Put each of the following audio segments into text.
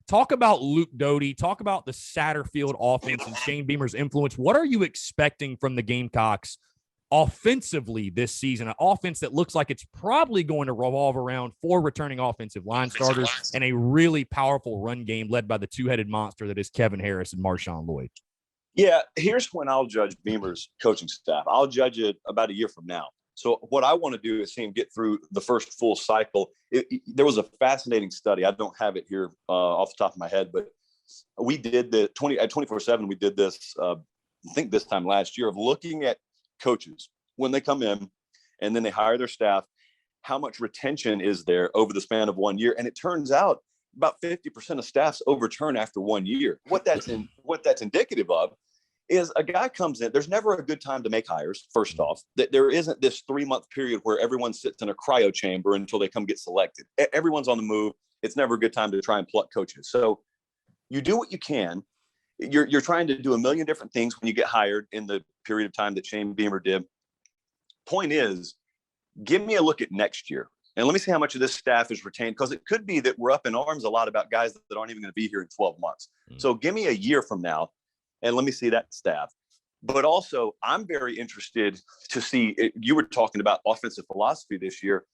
Talk about Luke Doty. Talk about the Satterfield offense and Shane Beamer's influence. What are you expecting from the Gamecocks offensively this season? An offense that looks like it's probably going to revolve around 4 returning offensive line starters and a really powerful run game led by the two-headed monster that is Kevin Harris and Marshawn Lloyd. Yeah, here's when I'll judge Beamer's coaching staff. I'll judge it about a year from now. So what I want to do is see him get through the first full cycle. There was a fascinating study. I don't have it here off the top of my head, but we did the 24/7. We did this, I think this time last year, of looking at coaches when they come in and then they hire their staff, how much retention is there over the span of 1 year. And it turns out about 50% of staffs overturn after 1 year. What that's indicative of is a guy comes in, there's never a good time to make hires. First off, that there isn't this 3-month period where everyone sits in a cryo chamber until they come get selected. Everyone's on the move. It's never a good time to try and pluck coaches. So you do what you can. You're trying to do a million different things when you get hired in the period of time that Shane Beamer did. Point is, give me a look at next year. And let me see how much of this staff is retained, because it could be that we're up in arms a lot about guys that aren't even going to be here in 12 months. So give me a year from now and let me see that staff. But also, I'm very interested to see, you were talking about offensive philosophy this year.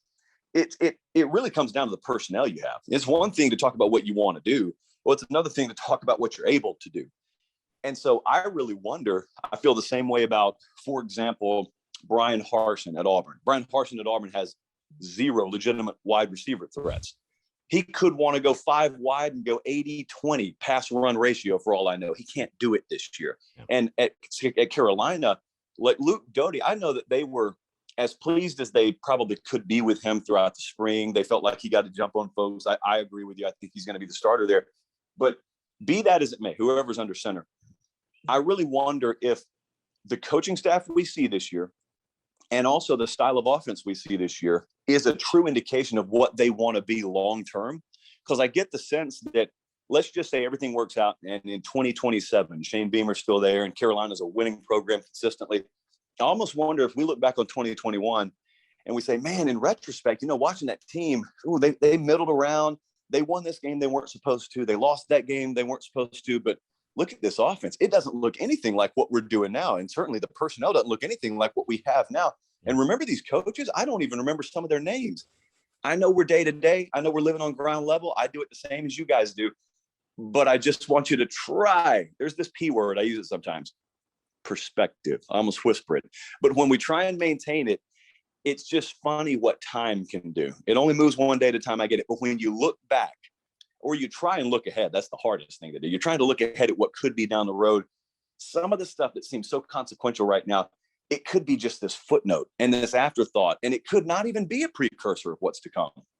It really comes down to the personnel you have. It's one thing to talk about what you want to do. Well, it's another thing to talk about what you're able to do. And so I really wonder, I feel the same way about, for example, Brian Harsin at Auburn. Brian Harsin at Auburn has 0 legitimate wide receiver threats. He could want to go 5 wide and go 80-20 pass run ratio for all I know. He can't do it this year. Yeah. And at Carolina, like Luke Doty, I know that they were as pleased as they probably could be with him throughout the spring. They felt like he got to jump on folks. I agree with you. I think he's going to be the starter there. But be that as it may, whoever's under center, I really wonder if the coaching staff we see this year and also the style of offense we see this year is a true indication of what they want to be long-term. Because I get the sense that, let's just say everything works out and in 2027, Shane Beamer's still there and Carolina's a winning program consistently. I almost wonder if we look back on 2021 and we say, man, in retrospect, watching that team, they middled around. They won this game they weren't supposed to. They lost that game they weren't supposed to. But look at this offense. It doesn't look anything like what we're doing now. And certainly the personnel doesn't look anything like what we have now. And remember these coaches? I don't even remember some of their names. I know we're day to day. I know we're living on ground level. I do it the same as you guys do. But I just want you to try. There's this P word. I use it sometimes. Perspective. I almost whisper it. But when we try and maintain it, it's just funny what time can do. It only moves one day at a time. I get it. But when you look back or you try and look ahead, that's the hardest thing to do. You're trying to look ahead at what could be down the road. Some of the stuff that seems so consequential right now, it could be just this footnote and this afterthought, and it could not even be a precursor of what's to come.